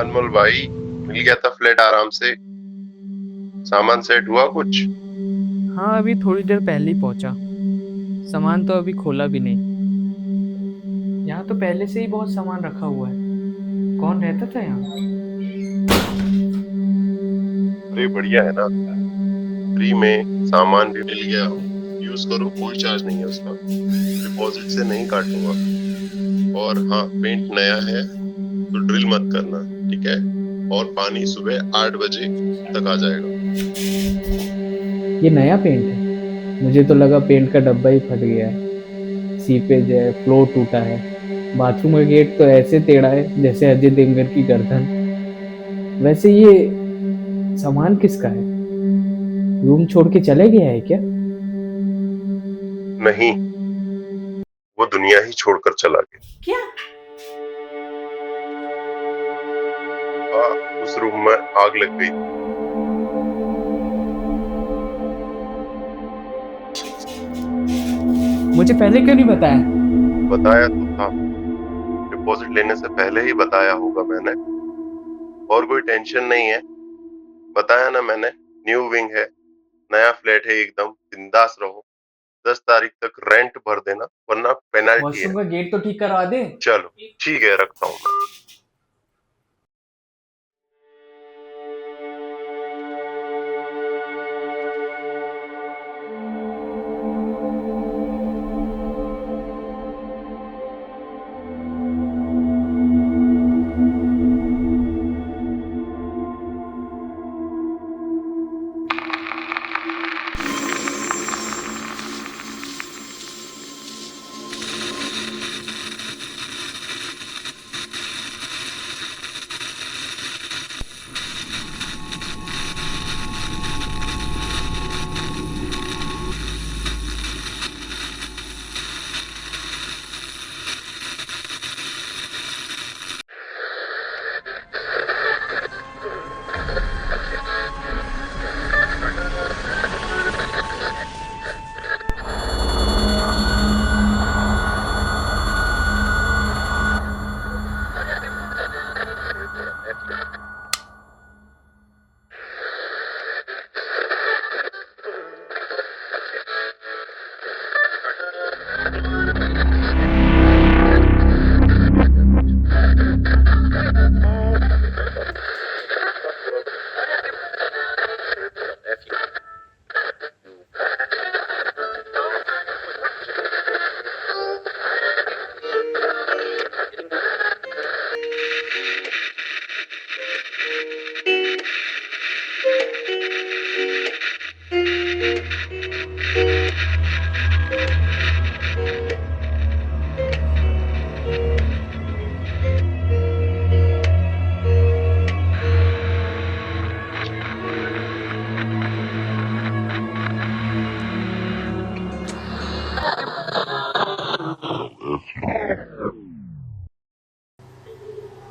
अनमोल भाई, मिल गया था फ्लैट आराम से। सामान सेट हुआ कुछ? हाँ, अभी थोड़ी देर पहले ही पहुंचा। सामान तो अभी खोला भी नहीं। यहाँ तो पहले से ही बहुत सामान रखा हुआ है। कौन रहता था यहाँ? अरे बढ़िया है ना, फ्री में सामान भी मिल गया। यूज करो, कोई चार्ज नहीं है उसका। डिपॉजिट से नहीं काटूंगा। और हाँ, पेंट नया है तो ड्रिल मत करना, ठीक है? और पानी सुबह 8 बजे तक आ जाएगा। ये नया पेंट है। मुझे तो लगा पेंट का डब्बा ही फट गया है। सीपेज है, फ्लोर टूटा है। बाथरूम का गेट तो ऐसे टेढ़ा है जैसे अजय देवगन की गर्दन। वैसे ये सामान किसका है? रूम छोड़ के चले गया है क्या? नहीं, वो दुनिया ही छोड़कर चला गया। क्या? हाँ, उस रूम में आग लग गई। मुझे पहले क्यों नहीं बताया? बताया तो था, डिपॉजिट लेने से पहले ही बताया होगा मैंने। और कोई टेंशन नहीं है, बताया ना मैंने। न्यू विंग है, नया फ्लैट है, एकदम बिंदास रहो। 10 तारीख तक रेंट भर देना, वरना पेनल्टी है। वॉशरूम का गेट तो ठीक करवा दे। चलो, ठीक है, रखता हूँ मैं।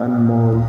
अनमोल।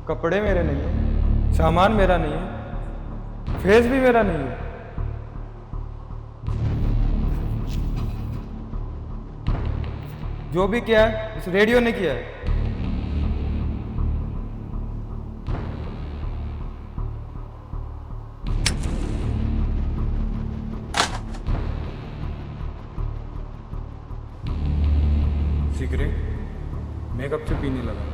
कपड़े मेरे नहीं है, सामान मेरा नहीं है, फेस भी मेरा नहीं है। जो भी किया है इस रेडियो ने किया है। सिगरेट मैं कब से पीने लगा।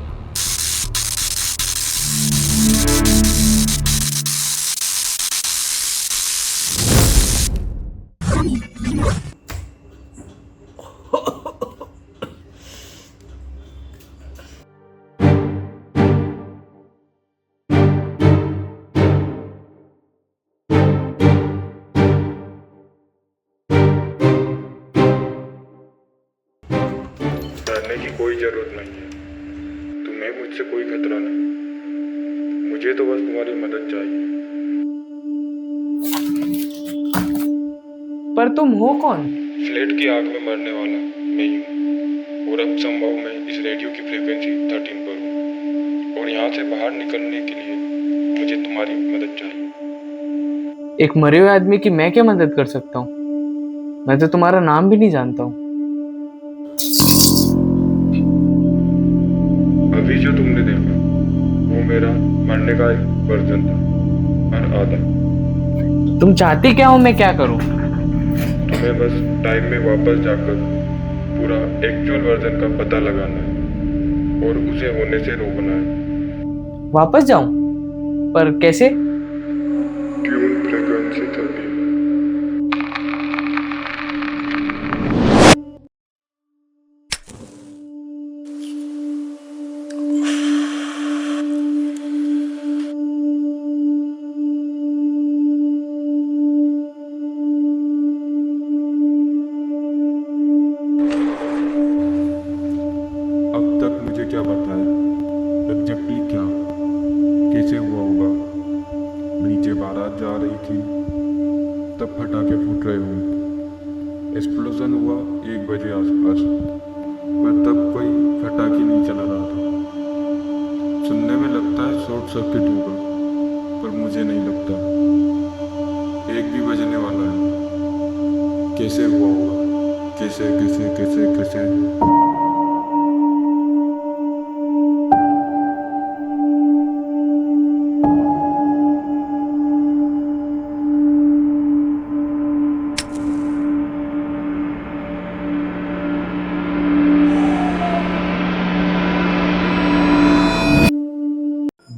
डरने की कोई जरूरत नहीं है। तुम्हें मुझसे कोई खतरा नहीं। मुझे तो बस तुम्हारी मदद चाहिए। पर तुम हो कौन? फ्लैट की आग में मरने वाला मैं ही हूँ। और अब संभव मैं इस रेडियो की फ्रीक्वेंसी 13 पर हूँ। और यहाँ से बाहर निकलने के लिए मुझे तुम्हारी मदद चाहिए। एक मरे हुए आदमी की मैं क्या मदद कर सकता हूँ? मैं तो तुम्हारा नाम भी नहीं जानता हूँ। अभी जो तुमने देखा वो मेरा मरने का एक वर्जन था, और आधा। तुम चाहती क्या हो मैं क्या करूँ? तुम्हें बस टाइम में वापस जाकर पूरा एक्चुअल वर्जन का पता लगाना है और उसे होने से रोकना है। वापस जाऊं? पर कैसे? Tune frequency 13। अब तक मुझे क्या बताया? एग्जैक्टली क्या? कैसे हुआ होगा? नीचे बारात जा रही थी, तब पटाखे फूट रहे होंगे। एक्सप्लोजन हुआ 1 बजे आसपास, पर तब कोई पटाखे नहीं चला रहा था। सुनने में लगता है शॉर्ट सर्किट होगा, पर मुझे नहीं लगता। 1 भी बजने वाला है। कैसे हुआ होगा? कैसे कैसे कैसे कैसे?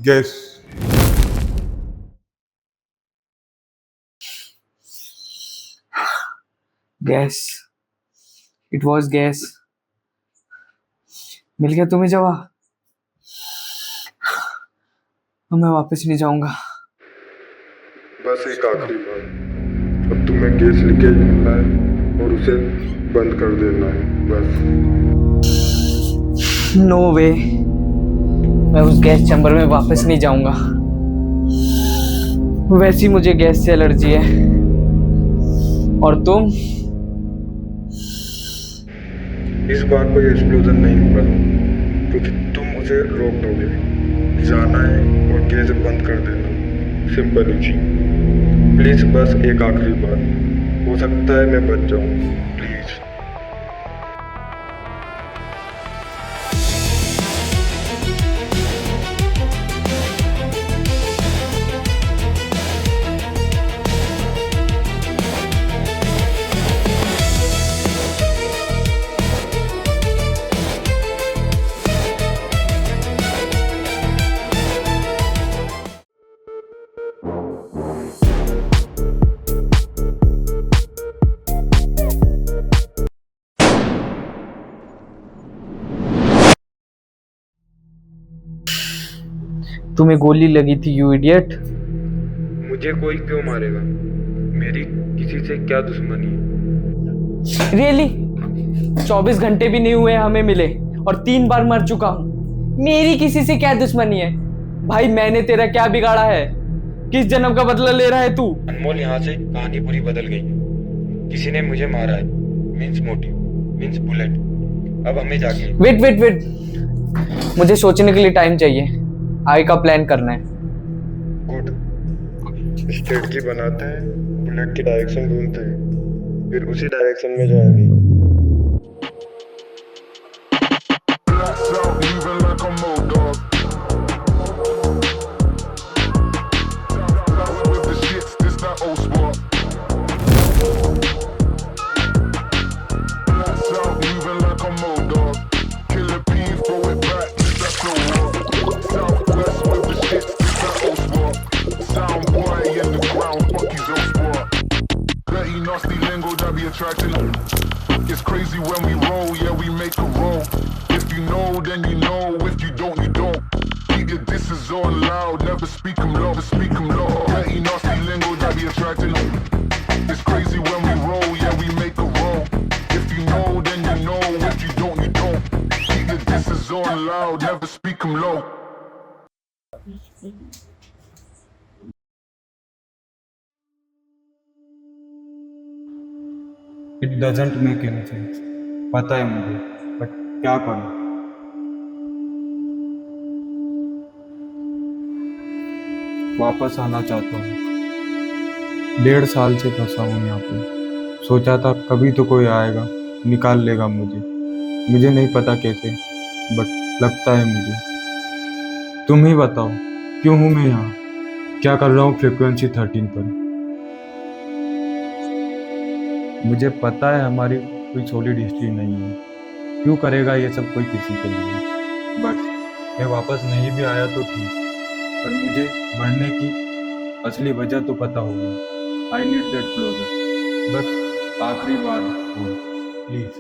Gas. Gas. It was gas. मिल गया तुम्हें जवाब? अब मैं वापस नहीं जाऊंगा। बस एक आखिरी बार, अब तुम्हें गैस लीकेज मिलना है और उसे बंद कर देना है, बस। नो वे, मैं उस गैस चैम्बर में वापस नहीं जाऊंगा। वैसी मुझे गैस से एलर्जी है। और तुम? इस बार कोई एक्सप्लोजन नहीं होगा, क्योंकि तुम मुझे रोक दोगे। जाना है और गैस बंद कर देना, सिंपल इजी। प्लीज बस एक आखिरी बार, हो सकता है मैं बच जाऊं, प्लीज। तुम्हें गोली लगी थी यू इडियट। मुझे कोई क्यों मारेगा? मेरी किसी से क्या दुश्मनी है? रियली? 24 घंटे भी नहीं हुए हमें मिले और 3 बार मर चुका हूँ। मेरी किसी से क्या दुश्मनी है? भाई मैंने तेरा क्या बिगाड़ा है? किस जन्म का बदला ले रहा है तू? अनमोल, यहाँ से कहानी पूरी बदल गई है। किसी ने मुझे मारा है, मीन्स मोटिव, मीन्स बुलेट। अब हमें जाके वेट वेट वेट, मुझे सोचने के लिए टाइम चाहिए। आगे का प्लान करना है। गुड। स्ट्रेटजी बनाते हैं, बुलेट की डायरेक्शन ढूंढते हैं, फिर उसी डायरेक्शन में जाएंगे। It's crazy when we roll, yeah, we make a roll. If you know, then you know. If you don't, you don't. Keep your disses on loud, never speak them low, Dirty nasty lingo that be speakers on loud, never speak 'em low. It doesn't make any sense, पता है मुझे, but क्या करूं? वापस आना चाहता हूँ। 1.5 साल से फंसा हूँ यहाँ पे। सोचा था कभी तो कोई आएगा, निकाल लेगा मुझे। मुझे नहीं पता कैसे, बट लगता है मुझे। तुम ही बताओ, क्यों हूँ मैं यहाँ? क्या कर रहा हूँ फ्रीक्वेंसी 13 पर? मुझे पता है हमारी कोई सॉलिड हिस्ट्री नहीं है। क्यों करेगा ये सब कोई किसी के लिए? बट मैं वापस नहीं भी आया तो ठीक, पर मुझे मरने की असली वजह तो पता होगी। I need that closure. बस आखिरी बार हो, प्लीज।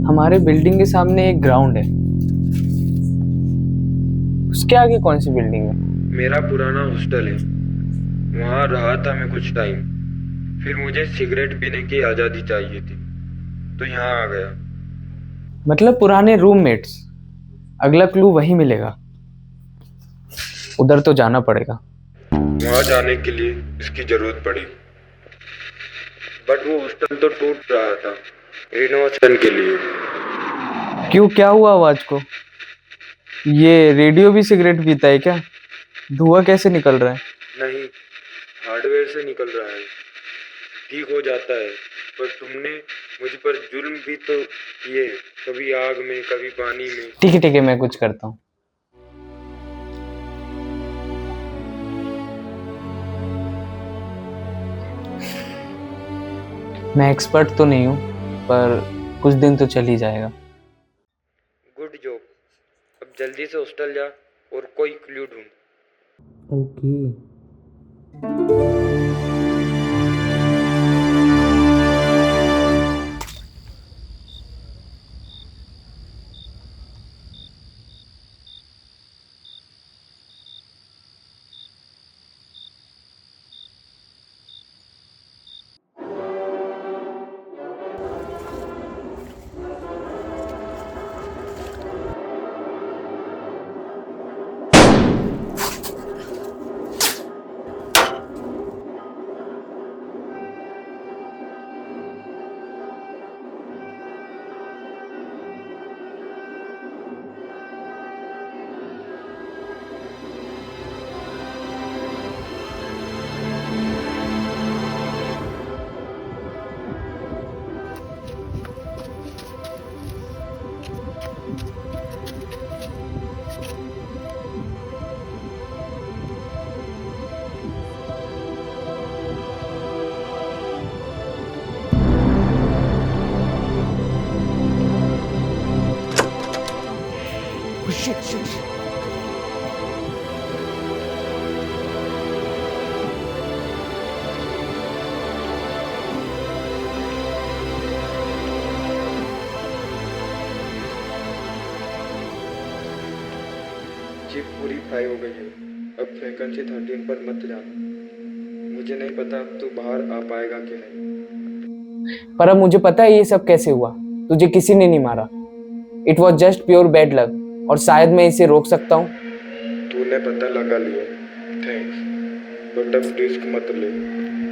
हमारे बिल्डिंग के सामने एक ग्राउंड है, उसके आगे कौन सी बिल्डिंग है? मेरा पुराना हॉस्टल है, वहाँ रहा था मैं कुछ टाइम। फिर मुझे सिगरेट पीने की आज़ादी चाहिए थी, तो यहाँ आ गया। मतलब पुराने रूममेट्स। अगला क्लू वही मिलेगा, उधर तो जाना पड़ेगा। वहाँ जाने के लिए इसकी जरूरत पड़ी, बट वो हॉस्टल तो टूट रहा था रिनोवेशन के लिए। क्यों, क्या हुआ आवाज को? ये रेडियो भी सिगरेट पीता है क्या? धुआं कैसे निकल रहा है? नहीं, हार्डवेयर से निकल रहा है, ठीक हो जाता है। पर तुमने मुझ पर जुल्म भी तो किए, कभी आग में कभी पानी में। ठीक है, मैं कुछ करता हूँ। मैं एक्सपर्ट तो नहीं हूँ, पर कुछ दिन तो चल ही जाएगा। Good job. अब जल्दी से हॉस्टल जा और कोई क्लू ढूंढ। ओके। Shit. चिप पूरी फ्राई हो गई है। अब फ्रीक्वेंसी 13 पर मत जाना। मुझे नहीं पता अब तू बाहर आ पाएगा कि नहीं। पर अब मुझे पता है ये सब कैसे हुआ। तुझे किसी ने नहीं मारा। It was just pure bad luck, और शायद मैं इसे रोक सकता हूँ। तूने पता लगा लिया, थैंक्स। बट अब रिस्क मत ले,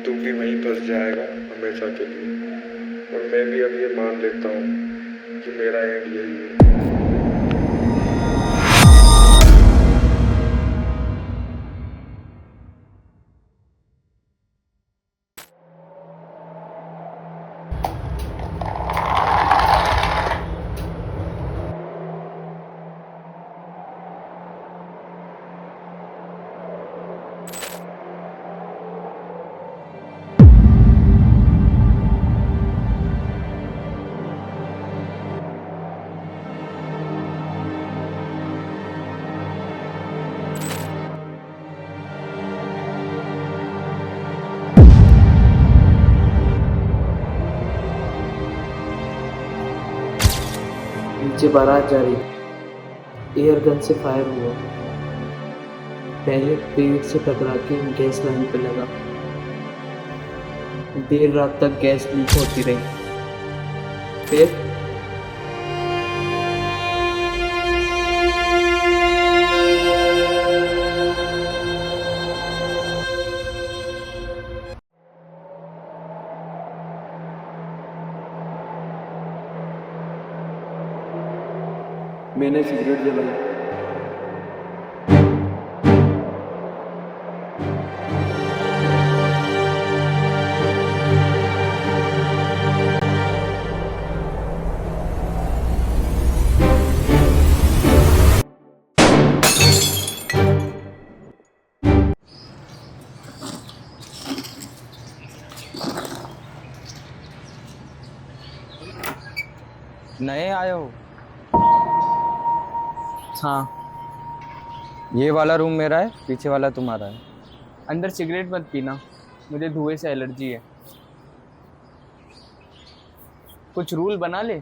तू भी वहीं फंस जाएगा हमेशा के लिए। और मैं भी अब ये मान लेता हूँ कि मेरा एंड यही है। नीचे बारात जा रही थी। एयर गन से फायर हुआ। पहले पेड़ से टकरा के गैस लाइन पे लगा। देर रात तक गैस लीक होती रही। फिर मैंने सिगरेट जलाई। नए आए हो? हाँ, ये वाला रूम मेरा है, पीछे वाला तुम्हारा है। अंदर सिगरेट मत पीना, मुझे धुएं से एलर्जी है। कुछ रूल बना ले।